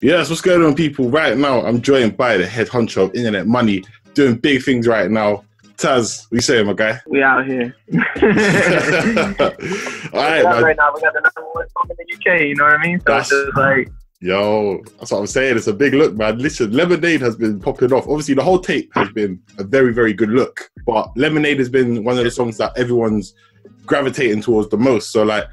Yes, what's going on, people? Right now, I'm joined by the head honcho of Internet Money, doing big things right now. Taz, what you saying, my guy? We out here. All right, man. Right now, we got the #1 song in the UK, you know what I mean? So it's just like... Yo, that's what I'm saying. It's a big look, man. Listen, Lemonade has been popping off. Obviously, the whole tape has been a very, very good look. But Lemonade has been one of the songs that everyone's gravitating towards the most. So, like,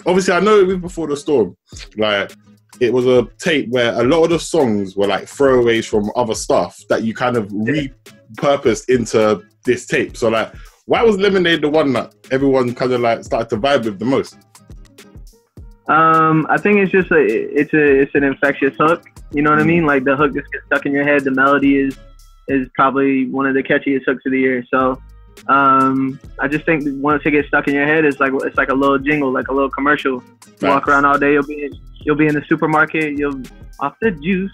obviously, I know it was Before the Storm. Like, it was a tape where a lot of the songs were like throwaways from other stuff that you kind of repurposed into this tape. So, like, why was Lemonade the one that everyone kind of like started to vibe with the most? I think it's just it's an infectious hook. You know what I mean? Like the hook just gets stuck in your head. The melody is probably one of the catchiest hooks of the year. So I just think once it gets stuck in your head, it's like a little jingle, like a little commercial. You walk around all day, you'll be in the supermarket, you'll off the juice.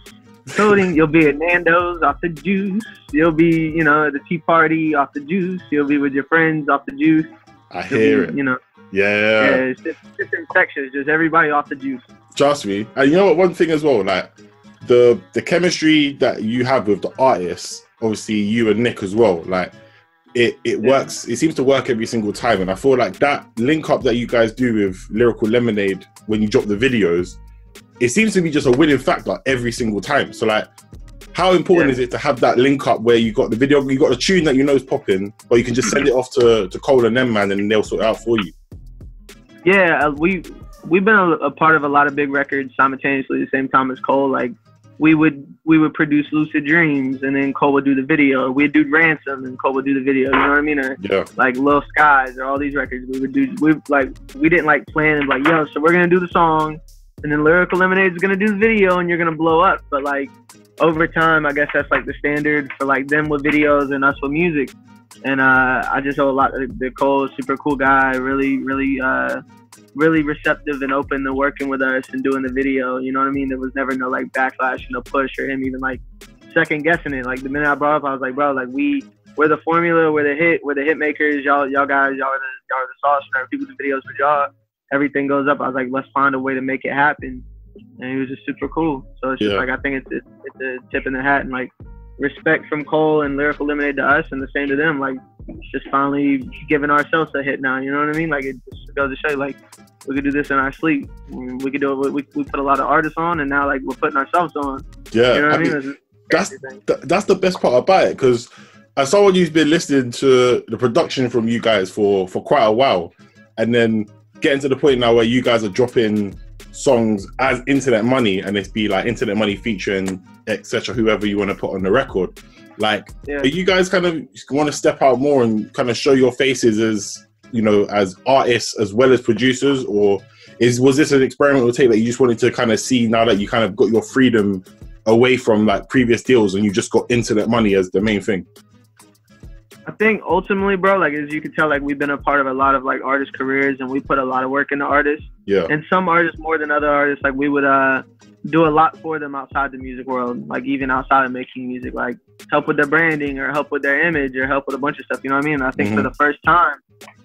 Coding, you'll be at Nando's off the juice. You'll be, you know, at the tea party off the juice. You'll be with your friends off the juice. I hear it. You know. Yeah, it's just infectious. Just everybody off the juice. Trust me. And you know what? One thing as well, like the chemistry that you have with the artists, obviously you and Nick as well. Like it works. It seems to work every single time. And I feel like that link up that you guys do with Lyrical Lemonade when you drop the videos, it seems to be just a winning factor every single time. So like, how important is it to have that link up where you got the video, you got a tune that you know is popping, but you can just send it off to Cole and them, man, and they'll sort it out for you. Yeah, we've been a part of a lot of big records simultaneously at the same time as Cole. Like we would produce Lucid Dreams, and then Cole would do the video. We'd do Ransom, and Cole would do the video. You know what I mean? Or like Lil Skies, or all these records we would do. We didn't like plan and like, yo, so we're gonna do the song, and then Lyrical Lemonade is gonna do the video, and you're gonna blow up. But like over time, I guess that's like the standard for like them with videos and us with music. And I just owe a lot to Cole, super cool guy, really receptive and open to working with us and doing the video. You know what I mean? There was never no like backlash, no push, or him even like second guessing it. Like the minute I brought up, I was like, bro, like we're the formula, we're the hit makers. Y'all guys, y'all are the sauce. Whenever people do videos with y'all, everything goes up. I was like, let's find a way to make it happen. And he was just super cool. So it's just like, I think it's a tip in the hat, and like respect from Cole and Lyrical Lemonade to us, and the same to them. Like, it's just finally giving ourselves a hit now. You know what I mean? Like, it just goes to show you, like, we could do this in our sleep. We could do it. We put a lot of artists on, and now like we're putting ourselves on. Yeah, you know what I mean? That's the best part about it, because as someone who's been listening to the production from you guys for quite a while, and then getting to the point now where you guys are dropping songs as Internet Money, and it's be like Internet Money featuring etc. whoever you want to put on the record. Like, are you guys kind of want to step out more and kind of show your faces as, you know, as artists as well as producers, or was this an experimental tape that you just wanted to kind of see now that you kind of got your freedom away from like previous deals and you just got Internet Money as the main thing? I think ultimately, bro, like as you can tell, like we've been a part of a lot of like artist careers, and we put a lot of work into artists. Yeah. And some artists more than other artists, like we would do a lot for them outside the music world, like even outside of making music, like help with their branding or help with their image or help with a bunch of stuff. You know what I mean? I think for the first time,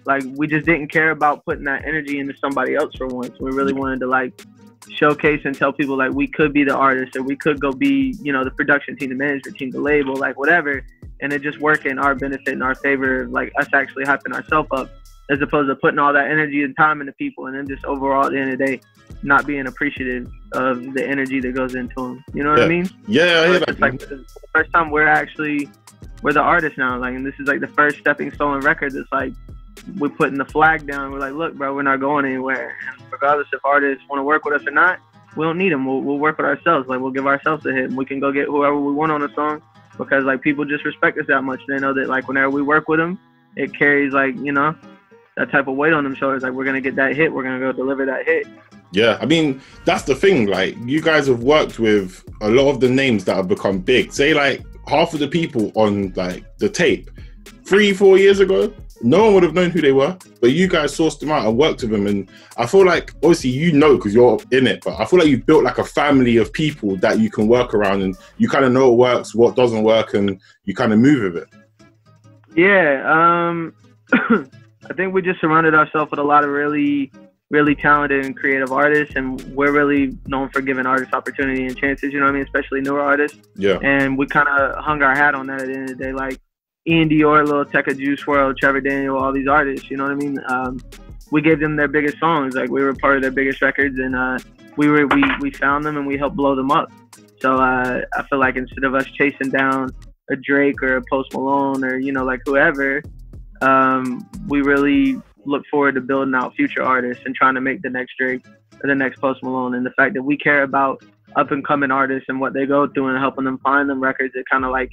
like we just didn't care about putting that energy into somebody else for once. We really wanted to like showcase and tell people like we could be the artist, or we could go be, you know, the production team, the management team, the label, like whatever. And it just work in our benefit and our favor, like us actually hyping ourselves up, as opposed to putting all that energy and time into people, and then just overall at the end of the day, not being appreciative of the energy that goes into them. You know what I mean? Yeah, I hear that. It's like the first time we're the artist now. Like, and this is like the first stepping stone record that's like, we're putting the flag down. We're like, look, bro, we're not going anywhere. And regardless if artists want to work with us or not, we don't need them. We'll work with ourselves. Like, we'll give ourselves a hit, and we can go get whoever we want on a song, because like people just respect us that much. They know that like whenever we work with them, it carries like, you know, that type of weight on them shoulders. Like, we're gonna get that hit. We're gonna go deliver that hit. Yeah, I mean, that's the thing. Like, you guys have worked with a lot of the names that have become big. Say like half of the people on like the tape 3-4 years ago, no one would have known who they were, but you guys sourced them out and worked with them. And I feel like, obviously, you know, because you're in it, but I feel like you've built like a family of people that you can work around, and you kind of know what works, what doesn't work, and you kind of move with it. Yeah, I think we just surrounded ourselves with a lot of really really talented and creative artists, and we're really known for giving artists opportunity and chances, you know what I mean, especially newer artists. Yeah. And we kind of hung our hat on that at the end of the day, like Ian Dior, Lil Tecca, Juice WRLD, Trevor Daniel, all these artists, you know what I mean? We gave them their biggest songs, like we were part of their biggest records, and we found them and we helped blow them up. So I feel like instead of us chasing down a Drake or a Post Malone or, you know, like whoever, we really look forward to building out future artists and trying to make the next Drake or the next Post Malone. And the fact that we care about up and coming artists and what they go through and helping them find them records that kind of like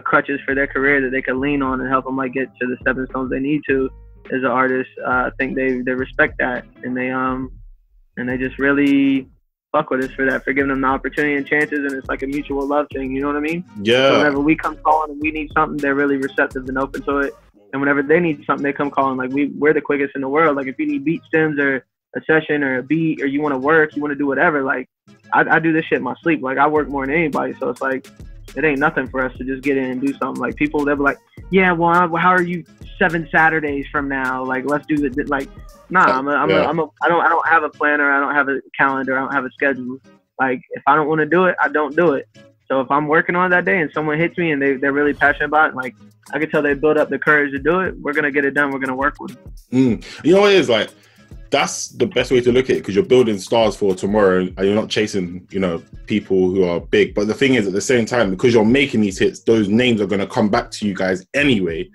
crutches for their career that they can lean on and help them like get to the stepping stones they need to as an artist. I think they respect that, and they just really fuck with us for that, for giving them the opportunity and chances, and it's like a mutual love thing, you know what I mean? Yeah. So whenever we come calling and we need something, they're really receptive and open to it. And whenever they need something, they come calling. Like we're the quickest in the world. Like if you need beat stems or a session or a beat, or you want to work, you want to do whatever, like I do this shit in my sleep. Like I work more than anybody, so it's like it ain't nothing for us to just get in and do something. Like people, they'll be like, yeah, well, how are you 7 Saturdays from now? Like let's do it. Like nah, I don't have a planner. I don't have a calendar. I don't have a schedule. Like if I don't want to do it, I don't do it. So if I'm working on that day and someone hits me and they're really passionate about it, like I can tell they build up the courage to do it, we're going to get it done. We're going to work with it. You know what it is? Like, that's the best way to look at it, because you're building stars for tomorrow and you're not chasing, you know, people who are big. But the thing is, at the same time, because you're making these hits, those names are going to come back to you guys anyway.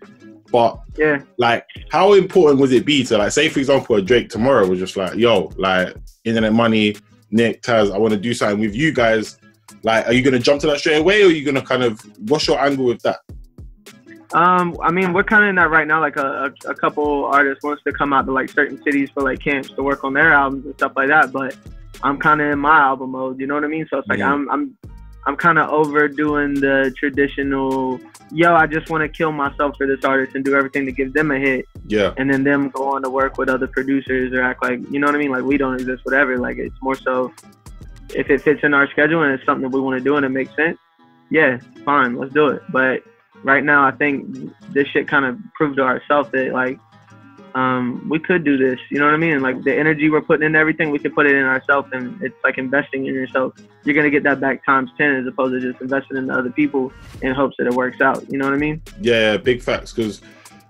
But yeah, like, how important would it be to, like, say, for example, a Drake tomorrow was just like, yo, like, Internet Money, Nick, Taz, I want to do something with you guys. Like, are you going to jump to that straight away, or are you going to kind of, what's your angle with that? I mean, we're kind of in that right now. Like a couple artists wants to come out to like certain cities for like camps to work on their albums and stuff like that. But I'm kind of in my album mode. You know what I mean? So it's like I'm kind of overdoing the traditional. Yo, I just want to kill myself for this artist and do everything to give them a hit. Yeah. And then them go on to work with other producers or act like, you know what I mean? Like we don't exist, whatever. Like it's more so if it fits in our schedule and it's something that we want to do and it makes sense. Yeah, fine, let's do it. But right now, I think this shit kind of proved to ourselves that, like, we could do this. You know what I mean? Like, the energy we're putting into everything, we could put it in ourselves, and it's like investing in yourself. You're going to get that back times 10 as opposed to just investing in other people in hopes that it works out. You know what I mean? Yeah, big facts. Because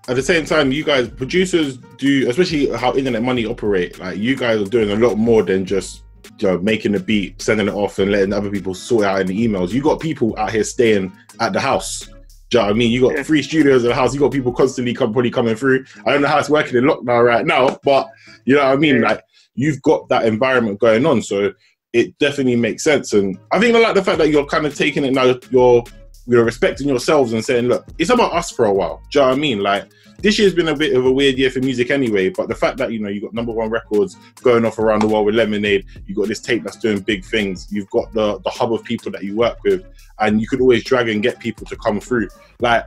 at the same time, you guys, producers do, especially how Internet Money operate, like, you guys are doing a lot more than just, you know, making a beat, sending it off, and letting other people sort it out in the emails. You got people out here staying at the house. Do you know what I mean? You got 3 studios in the house. You got people constantly probably coming through. I don't know how it's working in lockdown right now, but you know what I mean? Like, you've got that environment going on, so it definitely makes sense. And I think I like the fact that you're kind of taking it now. You're respecting yourselves and saying, look, it's about us for a while. Do you know what I mean? Like, this year's been a bit of a weird year for music anyway, but the fact that, you know, you got #1 records going off around the world with Lemonade, you got this tape that's doing big things, you've got the hub of people that you work with, and you could always drag and get people to come through. Like,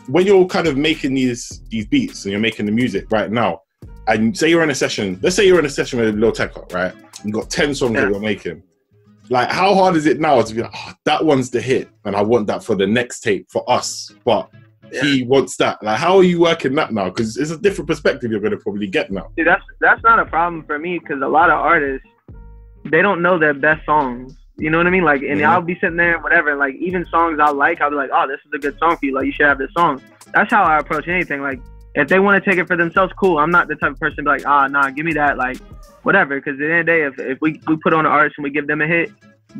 when you're kind of making these beats and you're making the music right now, and say you're in a session, let's say you're in a session with Lil Tecca, right? You got 10 songs that you're making. Like, how hard is it now to be like, oh, that one's the hit, and I want that for the next tape for us, but he wants that. Like, how are you working that now? Because it's a different perspective you're going to probably get now. See, that's not a problem for me, because a lot of artists, they don't know their best songs. You know what I mean? Like, and I'll be sitting there, whatever, like, even songs I like, I'll be like, oh, this is a good song for you. Like, you should have this song. That's how I approach anything. Like, if they want to take it for themselves, cool. I'm not the type of person to be like, nah, give me that. Like, whatever. Because at the end of the day, if we put on an artist and we give them a hit,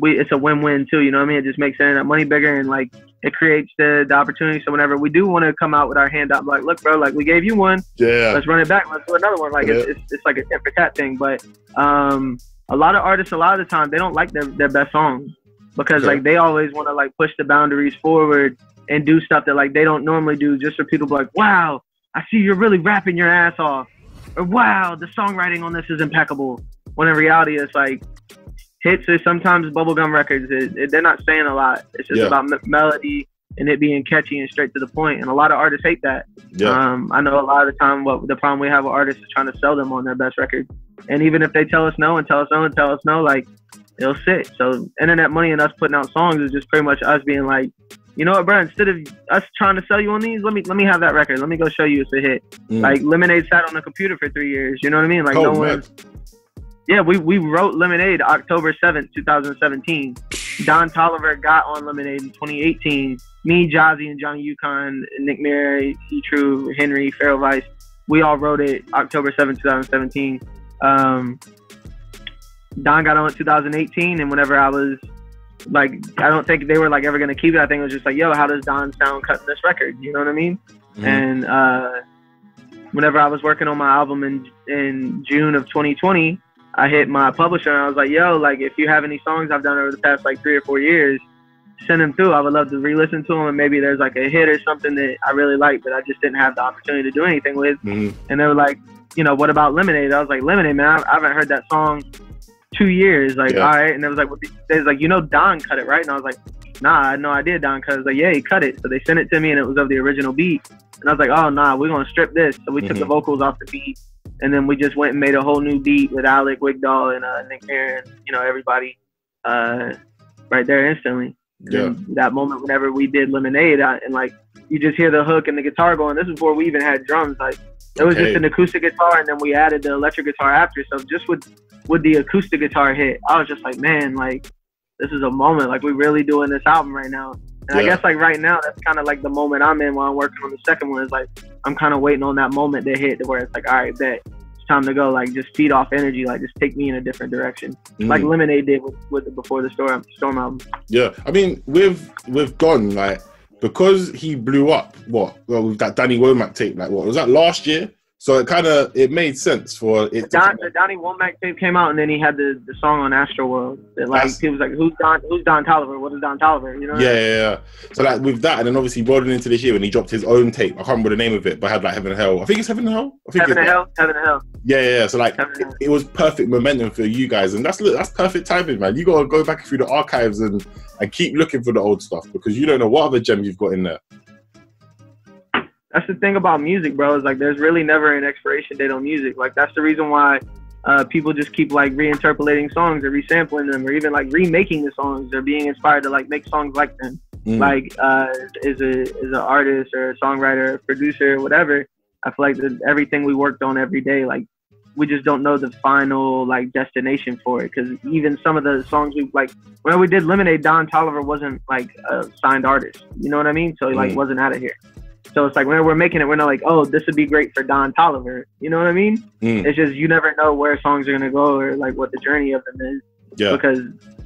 it's a win-win too. You know what I mean? It just makes that money bigger, and like it creates the opportunity. So whenever we do want to come out with our hand out, like, look, bro, like we gave you one. Yeah. Let's run it back. Let's do another one. Like it's like a tit for tat thing. But a lot of artists, a lot of the time, they don't like their best songs because like they always want to like push the boundaries forward and do stuff that like they don't normally do, just for people to be like, wow, I see you're really rapping your ass off, or wow, the songwriting on this is impeccable. When in reality, it's like, hits are sometimes bubblegum records. They're not saying a lot. It's just about melody and it being catchy and straight to the point. And a lot of artists hate that. Yeah. I know a lot of the time what the problem we have with artists is trying to sell them on their best record. And even if they tell us no and tell us no and tell us no, like, it'll sit. So Internet Money and us putting out songs is just pretty much us being like, you know what, bro, instead of us trying to sell you on these, let me have that record. Let me go show you it's a hit. Like, Lemonade sat on the computer for 3 years. You know what I mean? Like, Yeah, we wrote Lemonade October 7th, 2017. Don Toliver got on Lemonade in 2018. Me, Jazzy, and Johnny Yukon, Nick Mary, E-True, Henry, Pharaoh Vice, we all wrote it October 7th, 2017. Don got on in 2018, and whenever I was like, I don't think they were like ever gonna keep it. I think it was just like, yo, how does Don sound cutting this record? You know what I mean? Mm-hmm. And whenever I was working on my album in June of 2020, I hit my publisher and I was like, yo, like if you have any songs I've done over the past like 3 or 4 years, send them through. I would love to re-listen to them, and maybe there's like a hit or something that I really like but I just didn't have the opportunity to do anything with. Mm-hmm. And they were like, you know, what about Lemonade? I was like, Lemonade, man, I haven't heard that song 2 years. Like, all right. And they was like, you know, Don cut it, right? And I was like, nah, I had no idea Don cut it. I was like, yeah, he cut it. So they sent it to me, and it was of the original beat. And I was like, oh, nah, we're going to strip this. So we took the vocals off the beat, and then we just went and made a whole new beat with Alec, Wigdahl, and Nick Aaron, you know, everybody right there instantly. Yeah. And that moment whenever we did Lemonade, and like, you just hear the hook and the guitar going. This is before we even had drums. Like, it was just an acoustic guitar, and then we added the electric guitar after. So just with the acoustic guitar hit, I was just like, man, like, this is a moment. Like, we're really doing this album right now. And I guess like right now, that's kind of like the moment I'm in while I'm working on the second one. Is like, I'm kind of waiting on that moment to hit, to where it's like, all right, bet, it's time to go. Like, just feed off energy. Like, just take me in a different direction. Like Lemonade did with the Before the Storm album. Yeah, I mean, with Don, like, because he blew up, with that Danny Womack tape, like, was that last year? So it made sense for it. The Donnie Womack tape came out, and then he had the song on Astroworld. That, like, he was like, "Who's Don Toliver? What is Don Toliver?" You know? Yeah. So like with that, and then obviously rolling into this year when he dropped his own tape. I can't remember the name of it, but had like Heaven and Hell. I think it's Heaven and Hell. Heaven and Hell. Yeah. So like it was perfect momentum for you guys, and that's perfect timing, man. You gotta go back through the archives and keep looking for the old stuff, because you don't know what other gem you've got in there. That's the thing about music, bro. Is like, there's really never an expiration date on music. Like, that's the reason why people just keep like reinterpolating songs or resampling them, or even like remaking the songs, or being inspired to like make songs like them. Like, as an artist or a songwriter, or producer, or whatever, I feel like everything we worked on every day, like, we just don't know the final like destination for it. Because even some of the songs when we did Lemonade, Don Toliver wasn't like a signed artist. You know what I mean? So he like wasn't out of here. So it's like, whenever we're making it, we're not like, oh, this would be great for Don Toliver. You know what I mean? It's just, you never know where songs are going to go, or like what the journey of them is. Yeah. Because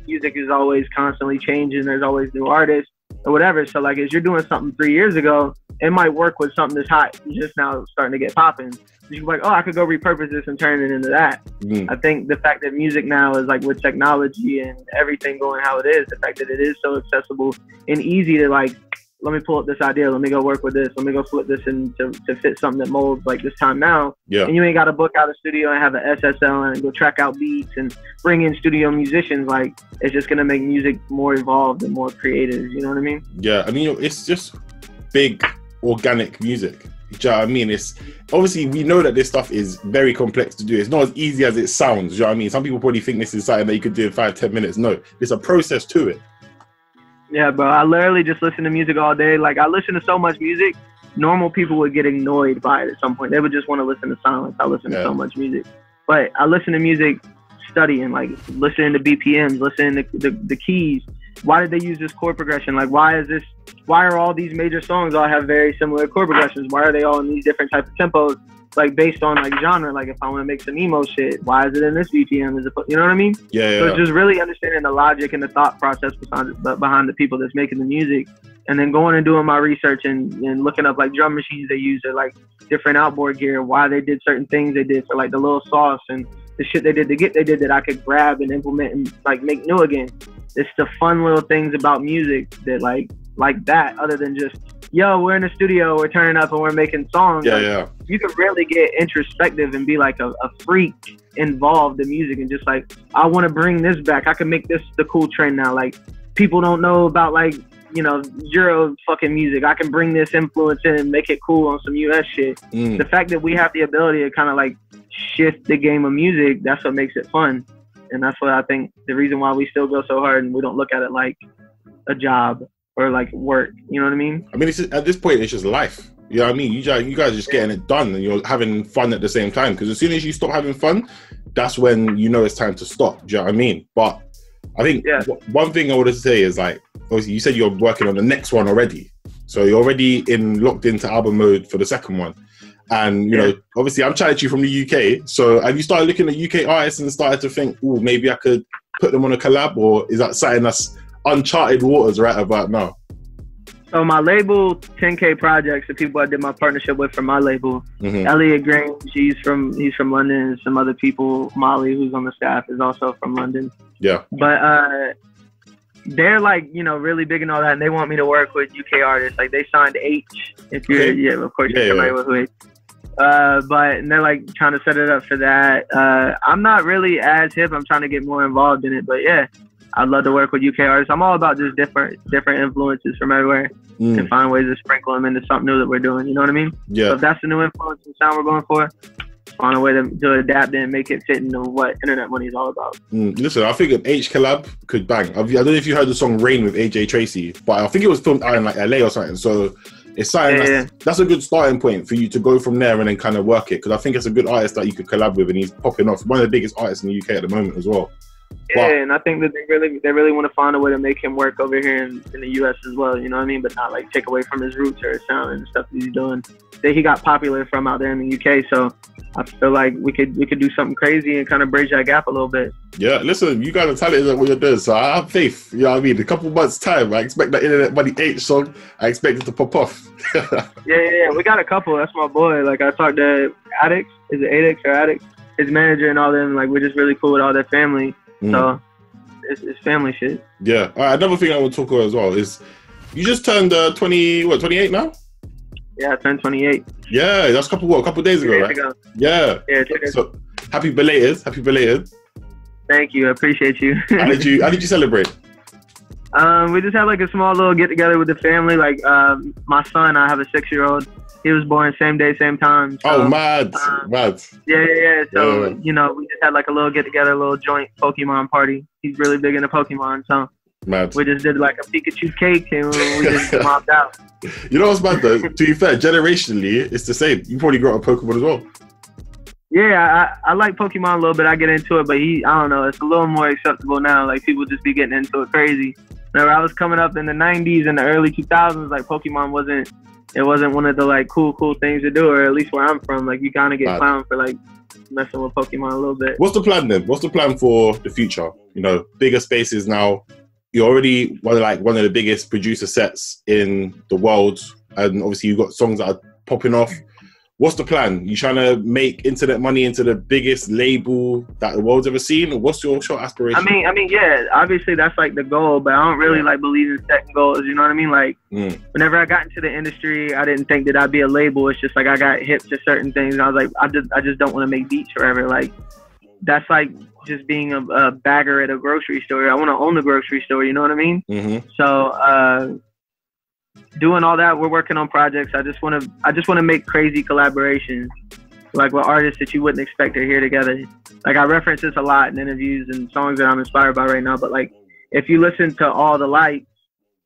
music is always constantly changing. There's always new artists or whatever. So like, as you're doing something 3 years ago, it might work with something that's hot, just now starting to get popping. You're like, oh, I could go repurpose this and turn it into that. I think the fact that music now is like, with technology and everything going how it is, the fact that it is so accessible and easy to like, let me pull up this idea, let me go work with this, let me go flip this into to fit something that molds like this time now. Yeah. And you ain't got to book out a studio and have an SSL and go track out beats and bring in studio musicians. Like, it's just going to make music more evolved and more creative. You know what I mean? Yeah. I mean, it's just big organic music. Do you know what I mean? It's obviously, we know that this stuff is very complex to do. It's not as easy as it sounds. Do you know what I mean? Some people probably think this is something that you could do in 5-10 minutes. No, there's a process to it. Yeah, bro. I literally just listen to music all day. Like, I listen to so much music, normal people would get annoyed by it at some point. They would just want to listen to silence. I listen to so much music. But I listen to music studying, like listening to BPMs, listening to the keys. Why did they use this chord progression? Like, why are all these major songs all have very similar chord progressions? Why are they all in these different types of tempos? Like, based on like genre. Like, if I want to make some emo shit, why is it in this BPM? You know what I mean? Yeah. So it's just really understanding the logic and the thought process behind the people that's making the music, and then going and doing my research and looking up like drum machines they use, or like different outboard gear, why they did certain things they did for like the little sauce and the shit they did that I could grab and implement and like make new again. It's the fun little things about music that like that, other than just, yo, we're in the studio, we're turning up and we're making songs. Yeah. You can really get introspective and be like a freak involved in music, and just like, I want to bring this back. I can make this the cool trend now. Like, people don't know about like, you know, Euro fucking music. I can bring this influence in and make it cool on some US shit. The fact that we have the ability to kind of like shift the game of music, that's what makes it fun. And that's what I think the reason why we still go so hard and we don't look at it like a job or like work. You know what I mean? I mean, it's just, at this point, it's just life. You know what I mean? You guys are just getting it done, and you're having fun at the same time. Because as soon as you stop having fun, that's when you know it's time to stop. Do you know what I mean? But I think one thing I would say is like, obviously you said you're working on the next one already. So you're already locked into album mode for the second one. And, you know, obviously I'm chatting to you from the UK. So have you started looking at UK artists and started to think, oh, maybe I could put them on a collab? Or is that something that's uncharted waters right about now? So my label, 10K Projects, the people I did my partnership with from my label, Elliot Grange, he's from London, and some other people, Molly, who's on the staff, is also from London. Yeah. But they're like, you know, really big and all that, and they want me to work with UK artists. Like they signed H, if you're, of course you're familiar with who H. And they're like trying to set it up for that. I'm not really as hip. I'm trying to get more involved in it, but yeah, I'd love to work with UK artists. I'm all about just different influences from everywhere and find ways to sprinkle them into something new that we're doing. You know what I mean? Yeah. So if that's the new influence and sound we're going for, find a way to adapt it and make it fit into what Internet Money is all about. Listen, I think an H collab could bang. I don't know if you heard the song Rain with AJ Tracy, but I think it was filmed out in like LA or something. So it's something that's a good starting point for you to go from there and then kind of work it. Because I think it's a good artist that you could collab with, and he's popping off. One of the biggest artists in the UK at the moment as well. Yeah, and I think that they really want to find a way to make him work over here in the US as well, you know what I mean? But not like take away from his roots or his sound and stuff that he's doing. That he got popular from out there in the UK, so I feel like we could do something crazy and kind of bridge that gap a little bit. Yeah, listen, you guys are talented at what you're doing, so I have faith. You know what I mean? A couple months' time, I expect that Internet Money H song, I expect it to pop off. yeah, we got a couple. That's my boy. Like I talked to Addicts, is it Addicts or Addicts? His manager and all them, like we're just really cool with all their family. So it's family shit. Yeah. All right, another thing I want to talk about as well is you just turned 28 now? Yeah, I turned 28. Yeah, that's a couple days ago, right? Yeah. Yeah. So happy belated. Thank you. I appreciate you. How did you celebrate? We just had like a small little get together with the family. Like my son, I have a 6-year-old. He was born same day, same time. So, mad. Yeah. So, you know, we just had like a little get together, a little joint Pokemon party. He's really big into Pokemon, so we just did like a Pikachu cake and we just mopped out. You know what's mad though? To be fair, generationally, it's the same. You probably grew up with Pokemon as well. Yeah, I like Pokemon a little bit. I get into it, but I don't know. It's a little more acceptable now. Like people just be getting into it crazy. Whenever I was coming up in the 90s and the early 2000s, like Pokemon wasn't one of the like cool things to do, or at least where I'm from. Like you kind of get clowned for like messing with Pokemon a little bit. What's the plan then? What's the plan for the future? You know, bigger spaces now. You're already one of the biggest producer sets in the world, and obviously you've got songs that are popping off. What's the plan? You trying to make Internet Money into the biggest label that the world's ever seen? Or what's your short aspiration? I mean, yeah, obviously that's like the goal, but I don't really like believe in setting goals. You know what I mean? Like whenever I got into the industry, I didn't think that I'd be a label. It's just like I got hip to certain things, and I was like, I just don't want to make beats forever. Like that's like just being a bagger at a grocery store. I want to own the grocery store. You know what I mean? So. Doing all that, we're working on projects. I just want to make crazy collaborations, like with artists that you wouldn't expect to hear together. Like I reference this a lot in interviews and songs that I'm inspired by right now. But like, if you listen to All the Lights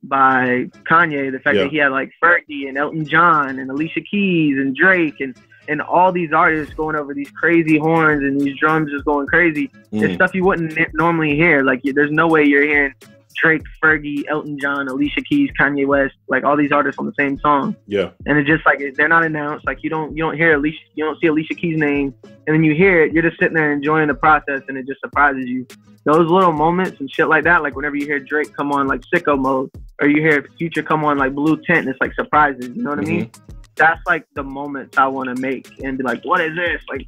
by Kanye, the fact that he had like Fergie and Elton John and Alicia Keys and Drake and all these artists going over these crazy horns and these drums just going crazy. It's stuff you wouldn't normally hear. Like there's no way you're hearing Drake, Fergie, Elton John, Alicia Keys, Kanye West, like all these artists on the same song. Yeah. And it's just like they're not announced. Like you don't hear Alicia, you don't see Alicia Keys' name, and then you hear it, you're just sitting there enjoying the process, and it just surprises you. Those little moments and shit like that, like whenever you hear Drake come on like Sicko Mode, or you hear Future come on like Blue Tint, it's like surprises. You know what I mean? That's like the moments I want to make and be like, what is this? Like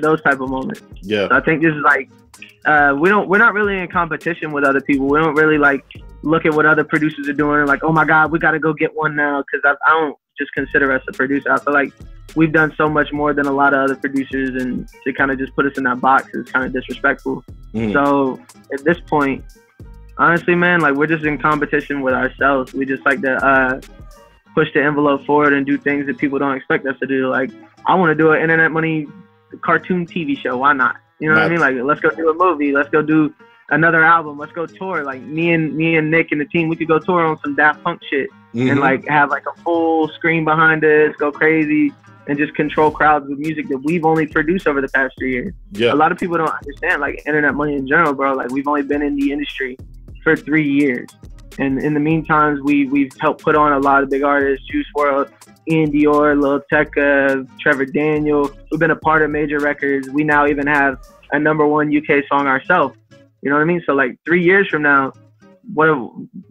those type of moments. Yeah. So I think this is like. We're not really in competition with other people. We don't really like look at what other producers are doing. Like, oh my God, we got to go get one now. Cause I don't just consider us a producer. I feel like we've done so much more than a lot of other producers, and to kind of just put us in that box is kind of disrespectful. So at this point, honestly, man, like we're just in competition with ourselves. We just like to push the envelope forward and do things that people don't expect us to do. Like I want to do an Internet Money cartoon TV show. Why not? You know what I mean? Like, let's go do a movie. Let's go do another album. Let's go tour. Like me and Nick and the team, we could go tour on some Daft Punk shit and like have like a full screen behind us, go crazy. and just control crowds with music that we've only produced over the past 3 years. Yeah. A lot of people don't understand, like, internet money in general, bro. Like, we've only been in the industry for 3 years. And in the meantime, we've helped put on a lot of big artists, Juice WRLD, Ian Dior, Lil Tecca, Trevor Daniel. We've been a part of major records. We now even have a #1 UK song ourselves. You know what I mean? So, like, 3 years from now,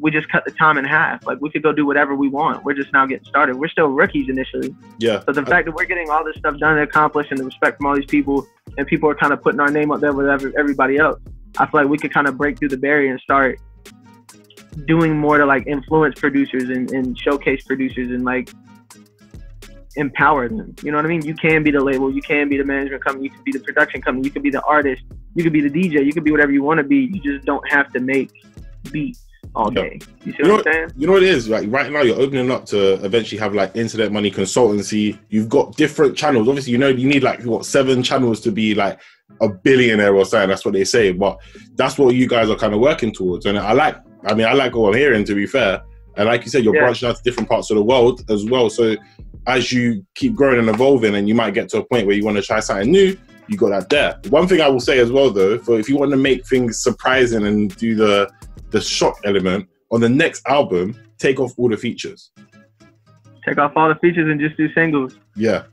we just cut the time in half. Like, we could go do whatever we want. We're just now getting started. We're still rookies initially. Yeah. So the fact that we're getting all this stuff done and accomplished, and the respect from all these people, and people are kind of putting our name up there with everybody else, I feel like we could kind of break through the barrier and start doing more to, like, influence producers and showcase producers and, like, empower them. You know what I mean? You can be the label, you can be the management company, you can be the production company, you can be the artist, you can be the DJ, you can be whatever you want to be. You just don't have to make beats all day. You see what I'm saying? You know what it is? Like, right now you're opening up to eventually have, like, internet money consultancy. You've got different channels. Obviously, you know, you need, like, what, 7 channels to be, like, a billionaire or something. That's what they say. But that's what you guys are kind of working towards. And I like what I'm hearing, to be fair. And like you said, you're branching out to different parts of the world as well. So as you keep growing and evolving, and you might get to a point where you want to try something new, you got that there. One thing I will say as well, though, for if you want to make things surprising and do the shock element, on the next album, take off all the features. Take off all the features and just do singles. Yeah.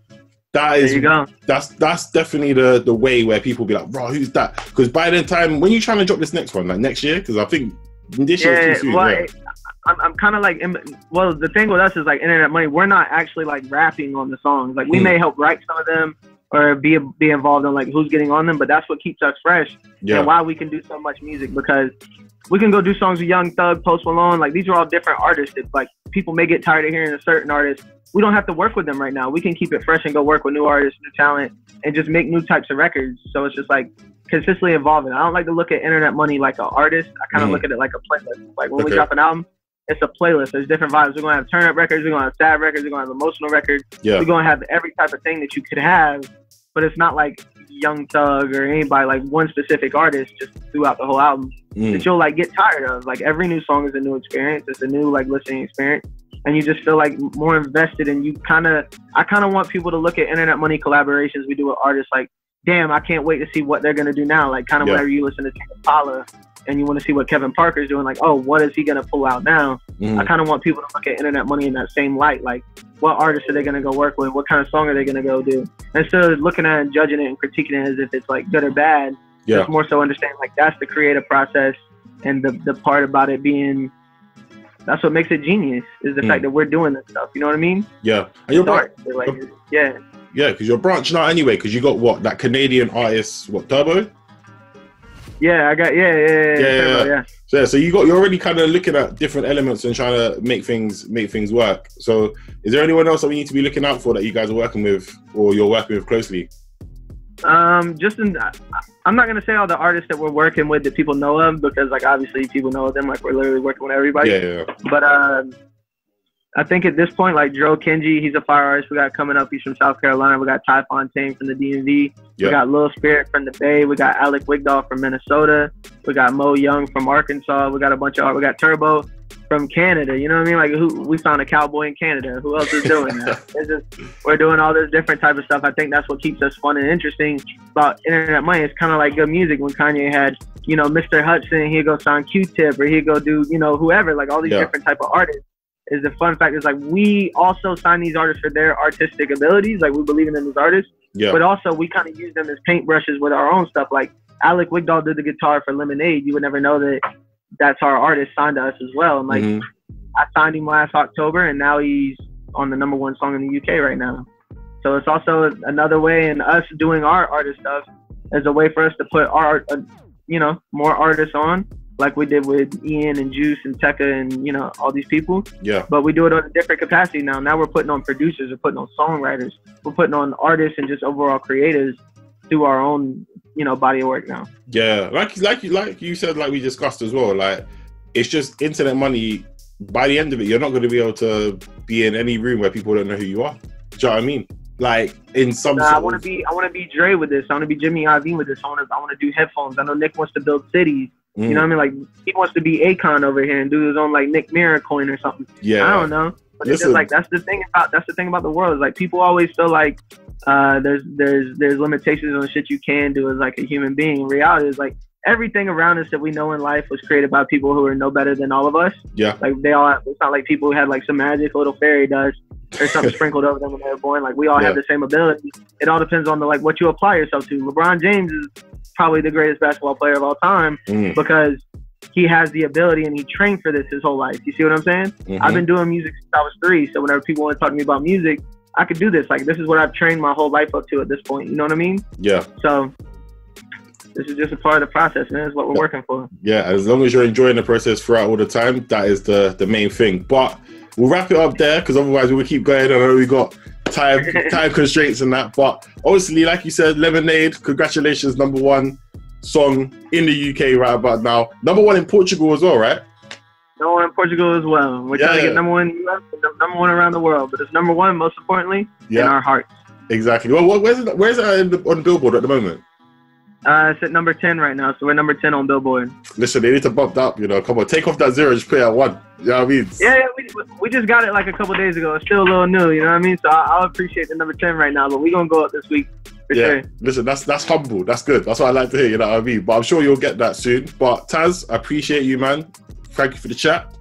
That is, there you go. That's definitely the way where people be like, bro, who's that? Because by the time, when you trying to drop this next one, like next year, because I think this year is too soon. Well, I'm kind of like, the thing with us is, like, internet money, we're not actually, like, rapping on the songs. Like, we may help write some of them or be involved in, like, who's getting on them, but that's what keeps us fresh and why we can do so much music, because we can go do songs with Young Thug, Post Malone. Like, these are all different artists that, like, people may get tired of hearing a certain artist. We don't have to work with them right now. We can keep it fresh and go work with new artists, new talent, and just make new types of records. So it's just, like, consistently evolving. I don't like to look at internet money like an artist. I kind of look at it like a playlist. Like, when we drop an album, it's a playlist. There's different vibes. We're going to have turn-up records. We're going to have sad records. We're going to have emotional records. Yeah. We're going to have every type of thing that you could have, but it's not like Young Thug or anybody, like, one specific artist just throughout the whole album that you'll, like, get tired of. Like, every new song is a new experience. It's a new, like, listening experience. And you just feel, like, more invested, and I kind of want people to look at internet money collaborations we do with artists like, damn, I can't wait to see what they're going to do now. Like, kind of whenever you listen to Toliver and you want to see what Kevin Parker's doing, like, oh, what is he going to pull out now? I kind of want people to look at internet money in that same light. Like, what artists are they going to go work with? What kind of song are they going to go do? Instead of looking at it and judging it and critiquing it as if it's, like, good or bad, just more so understand, like, that's the creative process, and the part about it being, that's what makes it genius, is the fact that we're doing this stuff. You know what I mean? Yeah. And you're Yeah, because you're branching out anyway, because you got what, that Canadian artist, what, Turbo? Yeah, I got Turbo, yeah. So you're already kind of looking at different elements and trying to make things work. So is there anyone else that we need to be looking out for that you guys are working with, or you're working with closely? I'm not gonna say all the artists that we're working with that people know of, because, like, obviously people know them. Like, we're literally working with everybody. Yeah. But I think at this point, like, Dro Kenji, he's a fire artist we got coming up. He's from South Carolina. We got Ty Fontaine from the DMV. We got Lil Spirit from the Bay. We got Alec Wigdahl from Minnesota. We got Mo Young from Arkansas. We got a bunch of art. We got Turbo from Canada. You know what I mean? Like, we found a cowboy in Canada. Who else is doing that? We're doing all this different type of stuff. I think that's what keeps us fun and interesting about internet money. It's kind of like good music. When Kanye had, you know, Mr. Hudson, he'd go sign Q-Tip, or he'd go do, you know, whoever, like, all these different type of artists. Is the fun fact is, like, we also sign these artists for their artistic abilities. Like, we believe in them as artists, but also we kind of use them as paintbrushes with our own stuff. Like, Alec Wigdahl did the guitar for Lemonade. You would never know that that's our artist signed to us as well. And, like, I signed him last October, and now he's on the #1 song in the UK right now. So it's also another way, and us doing our artist stuff is a way for us to put our, you know, more artists on, like we did with Ian and Juice and Tecca and, you know, all these people. Yeah. But we do it on a different capacity now. Now we're putting on producers, we're putting on songwriters, we're putting on artists and just overall creators through our own, you know, body of work now. Yeah, like you said, like we discussed as well. Like, it's just internet money. By the end of it, you're not going to be able to be in any room where people don't know who you are. Do you know what I mean? Like, in some. I want to be Dre with this. I want to be Jimmy Iovine with this. I want to do headphones. I know Nick wants to build cities. You know what I mean? Like, he wants to be Akon over here and do his own, like, Nick Mirror coin or something. Yeah. I don't know. But it's just like that's the thing about the world. Is like people always feel like there's limitations on the shit you can do as like a human being. In reality, is like everything around us that we know in life was created by people who are no better than all of us. Yeah. Like it's not like people who had like some magic little fairy dust or something sprinkled over them when they were born. Like we all have the same ability. It all depends on like what you apply yourself to. LeBron James is probably the greatest basketball player of all time because he has the ability and he trained for this his whole life. You see what I'm saying? Mm-hmm. I've been doing music since I was 3. So whenever people want to talk to me about music, I could do this. Like this is what I've trained my whole life up to at this point. You know what I mean? Yeah. So this is just a part of the process, man. It's what we're working for. Yeah, as long as you're enjoying the process throughout all the time, that is the main thing. But we'll wrap it up there because otherwise we will keep going. I know we got time constraints and that. But obviously, like you said, Lemonade, congratulations, #1 song in the UK right about now. #1 in Portugal as well, right? #1 in Portugal as well. We're trying to get #1 in the US and #1 around the world. But it's #1, most importantly, in our hearts. Exactly. Well, where's it on Billboard at the moment? It's at number 10 right now, so we're number 10 on Billboard. Listen, they need to bump that up, you know. Come on, take off that 0 and just put it at 1. You know what I mean? Yeah, we just got it like a couple days ago. It's still a little new, you know what I mean? So I'll appreciate the number 10 right now, but we're going to go up this week for sure. Listen, that's humble. That's good. That's what I like to hear, you know what I mean? But I'm sure you'll get that soon. But Taz, I appreciate you, man. Thank you for the chat.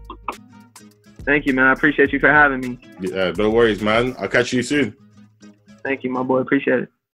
Thank you, man. I appreciate you for having me. Yeah, no worries, man. I'll catch you soon. Thank you, my boy. Appreciate it.